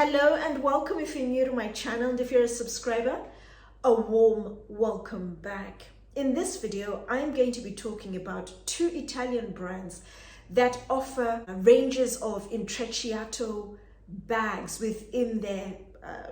Hello and welcome if you're new to my channel, and if you're a subscriber, a warm welcome back. In this video, I'm going to be talking about two Italian brands that offer ranges of intrecciato bags within their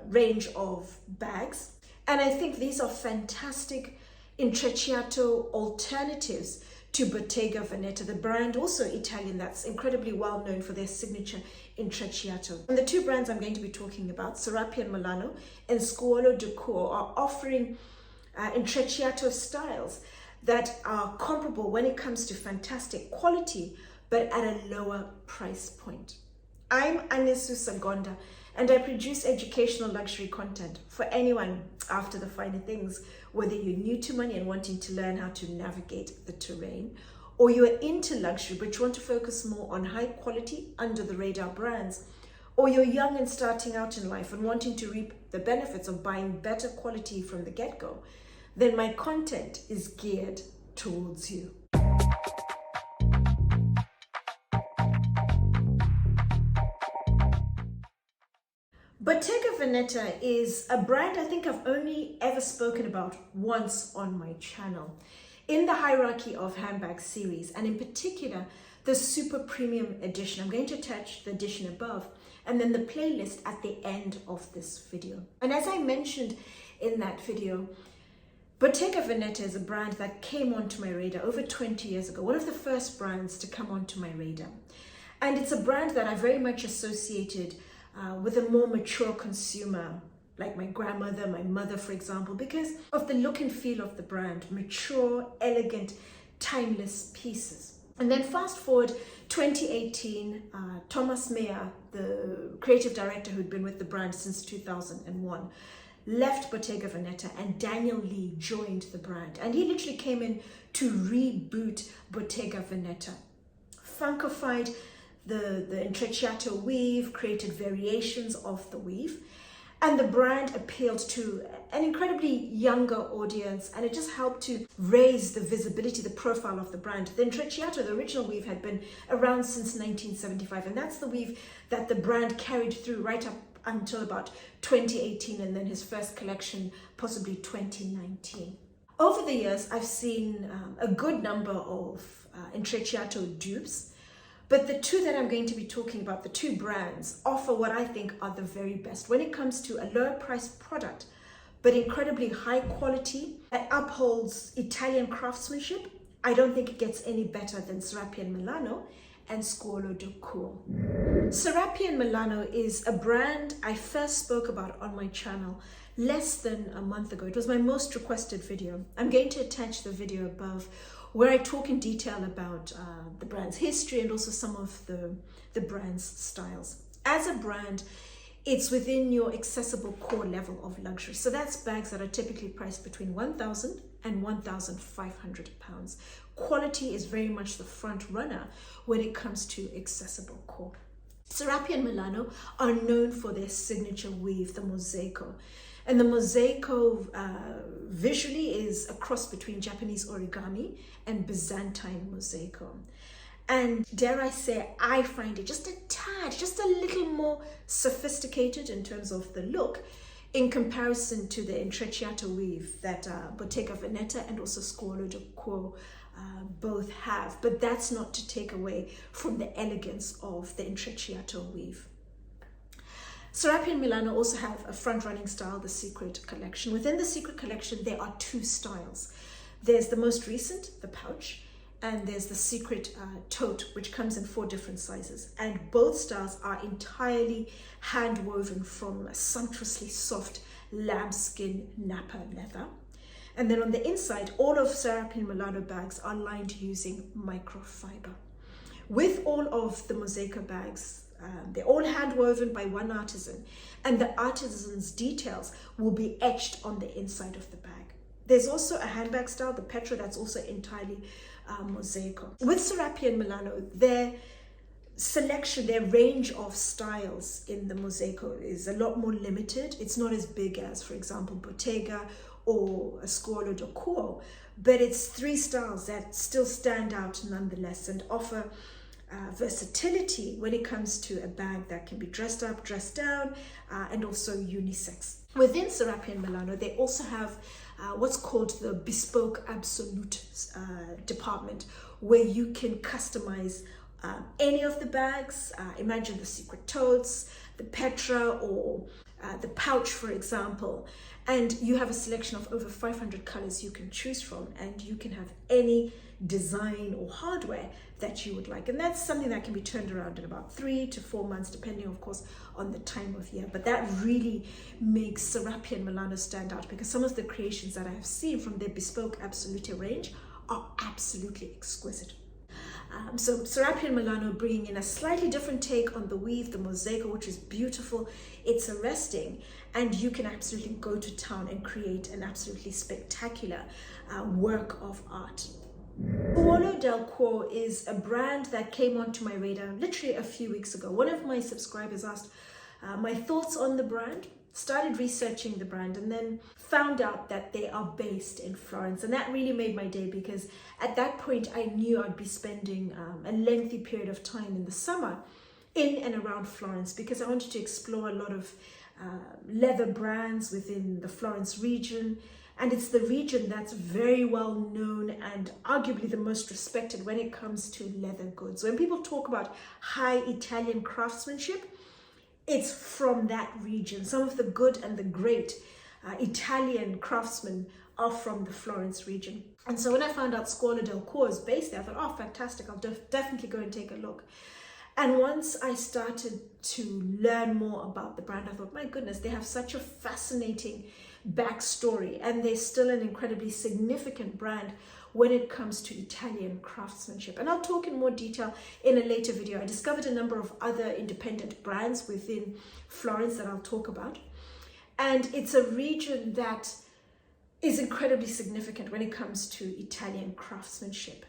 range of bags. And I think these are fantastic intrecciato alternatives to Bottega Veneta, the brand, also Italian, that's incredibly well known for their signature intrecciato. And the two brands I'm going to be talking about, Serapian Milano and Scuola del Cuoio, are offering intrecciato styles that are comparable when it comes to fantastic quality, but at a lower price point. I'm Anesu Sagonda, and I produce educational luxury content for anyone after the finer things, whether you're new to money and wanting to learn how to navigate the terrain, or you are into luxury but you want to focus more on high quality under the radar brands, or you're young and starting out in life and wanting to reap the benefits of buying better quality from the get-go, then my content is geared towards you. Bottega Veneta is a brand I think I've only ever spoken about once on my channel. In the hierarchy of handbag series, and in particular, the super premium edition. I'm going to attach the edition above and then the playlist at the end of this video. And as I mentioned in that video, Bottega Veneta is a brand that came onto my radar over 20 years ago, one of the first brands to come onto my radar. And it's a brand that I very much associated with a more mature consumer, like my grandmother, my mother, for example, because of the look and feel of the brand, mature, elegant, timeless pieces. And then fast forward 2018, Thomas Meyer, the creative director who'd been with the brand since 2001, left Bottega Veneta and Daniel Lee joined the brand. And he literally came in to reboot Bottega Veneta, funkified the intrecciato weave, created variations of the weave, and the brand appealed to an incredibly younger audience, and it just helped to raise the visibility, the profile of the brand. The intrecciato, the original weave, had been around since 1975, and that's the weave that the brand carried through right up until about 2018, and then his first collection possibly 2019. Over the years, I've seen a good number of intrecciato dupes, but the two that I'm going to be talking about, the two brands, offer what I think are the very best when it comes to a lower priced product, but incredibly high quality that upholds Italian craftsmanship. I don't think it gets any better than Serapian Milano and Scuola del Cuoio. Serapian Milano is a brand I first spoke about on my channel less than a month ago. It was my most requested video. I'm going to attach the video above, where I talk in detail about the brand's history and also some of the brand's styles. As a brand, it's within your accessible core level of luxury. So that's bags that are typically priced between 1,000 and 1,500 pounds. Quality is very much the front runner when it comes to accessible core. Serapian Milano are known for their signature weave, the mosaico. And the mosaico visually is a cross between Japanese origami and Byzantine mosaico. And dare I say, I find it just a tad, just a little more sophisticated in terms of the look in comparison to the intrecciato weave that Bottega Veneta and also Scuola del Cuoio both have. But that's not to take away from the elegance of the intrecciato weave. Serapian Milano also have a front-running style, the Secret Collection. Within the Secret Collection, there are two styles. There's the most recent, the pouch, and there's the Secret tote, which comes in 4 different sizes. And both styles are entirely hand-woven from a sumptuously soft lambskin nappa leather. And then on the inside, all of Serapian Milano bags are lined using microfiber. With all of the mosaico bags, they're all hand woven by one artisan, and the artisan's details will be etched on the inside of the bag. There's also a handbag style, the Petra, that's also entirely mosaico. With Serapian Milano, their selection, their range of styles in the mosaico is a lot more limited. It's not as big as, for example, Bottega or a Scuola del Cuoio, but it's 3 styles that still stand out nonetheless and offer versatility when it comes to a bag that can be dressed up, dressed down, and also unisex. Within Serapian Milano, they also have what's called the Bespoke Absolute department, where you can customize any of the bags. Imagine the secret totes, the Petra, or the pouch, for example. And you have a selection of over 500 colors you can choose from, and you can have any design or hardware that you would like. And that's something that can be turned around in about 3 to 4 months, depending, of course, on the time of year. But that really makes Serapian Milano stand out, because some of the creations that I have seen from their Bespoke Absolute range are absolutely exquisite. So Serapian Milano bringing in a slightly different take on the weave, the mosaico, which is beautiful. It's arresting, and you can absolutely go to town and create an absolutely spectacular work of art. Scuola del Cuoio is a brand that came onto my radar literally a few weeks ago. One of my subscribers asked my thoughts on the brand, started researching the brand, and then found out that they are based in Florence. And that really made my day, because at that point I knew I'd be spending a lengthy period of time in the summer in and around Florence, because I wanted to explore a lot of leather brands within the Florence region. And it's the region that's very well known and arguably the most respected when it comes to leather goods. When people talk about high Italian craftsmanship, it's from that region. Some of the good and the great Italian craftsmen are from the Florence region. And so when I found out Scuola del Cuoio is based there, I thought, oh, fantastic, I'll definitely go and take a look. And once I started to learn more about the brand, I thought, my goodness, they have such a fascinating backstory, and they're still an incredibly significant brand when it comes to Italian craftsmanship. And I'll talk in more detail in a later video. I discovered a number of other independent brands within Florence that I'll talk about. And it's a region that is incredibly significant when it comes to Italian craftsmanship.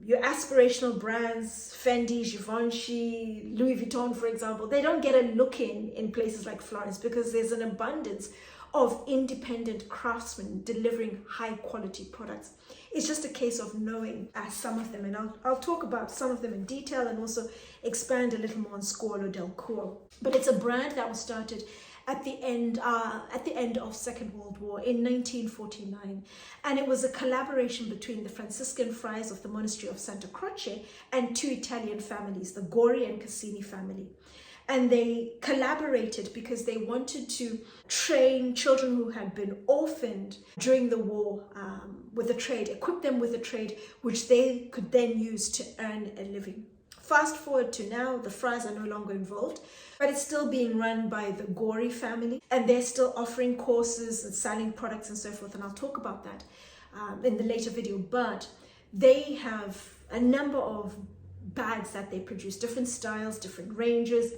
Your aspirational brands, Fendi, Givenchy, Louis Vuitton, for example, they don't get a look in places like Florence, because there's an abundance of independent craftsmen delivering high quality products. It's just a case of knowing some of them, and I'll talk about some of them in detail and also expand a little more on Scuola del Cuoio. But it's a brand that was started at the end of Second World War in 1949, and it was a collaboration between the Franciscan friars of the monastery of Santa Croce and 2 Italian families, the Gori and Cassini family. And they collaborated because they wanted to train children who had been orphaned during the war with a trade, equip them with a trade which they could then use to earn a living. Fast forward to now, the friars are no longer involved, but it's still being run by the Gori family, and they're still offering courses and selling products and so forth, and I'll talk about that in the later video. But they have a number of bags that they produce, different styles, different ranges,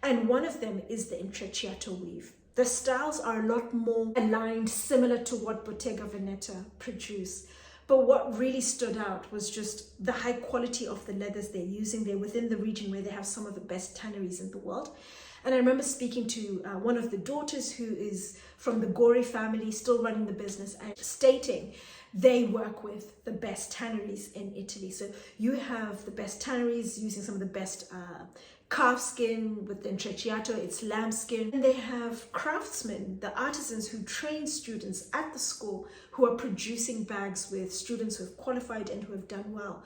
and one of them is the intrecciato weave. The styles are a lot more aligned, similar to what Bottega Veneta produce. But what really stood out was just the high quality of the leathers they're using. They're within the region where they have some of the best tanneries in the world. And I remember speaking to one of the daughters who is from the Gori family, still running the business, and stating they work with the best tanneries in Italy. So you have the best tanneries using some of the best calf skin. With the intrecciato, it's lamb skin. And they have craftsmen, the artisans who train students at the school, who are producing bags with students who have qualified and who have done well.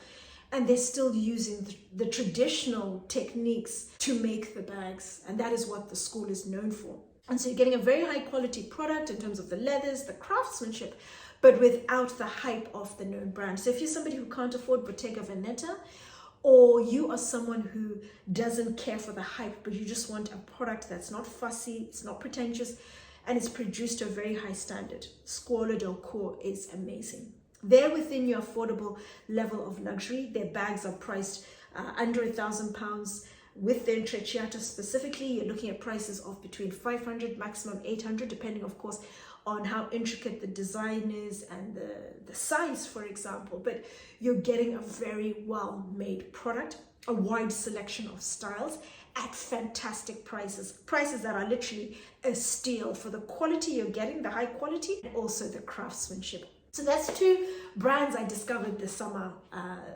And they're still using the traditional techniques to make the bags. And that is what the school is known for. And so you're getting a very high quality product in terms of the leathers, the craftsmanship, but without the hype of the known brand. So if you're somebody who can't afford Bottega Veneta, or you are someone who doesn't care for the hype, but you just want a product that's not fussy, it's not pretentious, and it's produced to a very high standard, Scuola del Cuoio is amazing. They're within your affordable level of luxury. Their bags are priced under £1,000. With the intrecciato specifically, you're looking at prices of between 500, maximum 800, depending, of course, on how intricate the design is and the size, for example. But you're getting a very well-made product, a wide selection of styles at fantastic prices that are literally a steal for the quality you're getting, the high quality, and also the craftsmanship. So that's two brands I discovered this summer.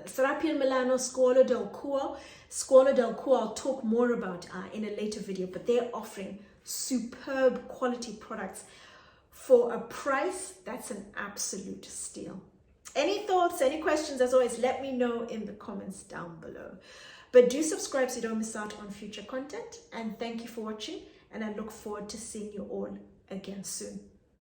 Serapian Milano, Scuola del Cuoio. Scuola del Cuoio I'll talk more about in a later video, but they're offering superb quality products for a price that's an absolute steal. Any thoughts, any questions, as always, let me know in the comments down below. But do subscribe so you don't miss out on future content. And thank you for watching. And I look forward to seeing you all again soon.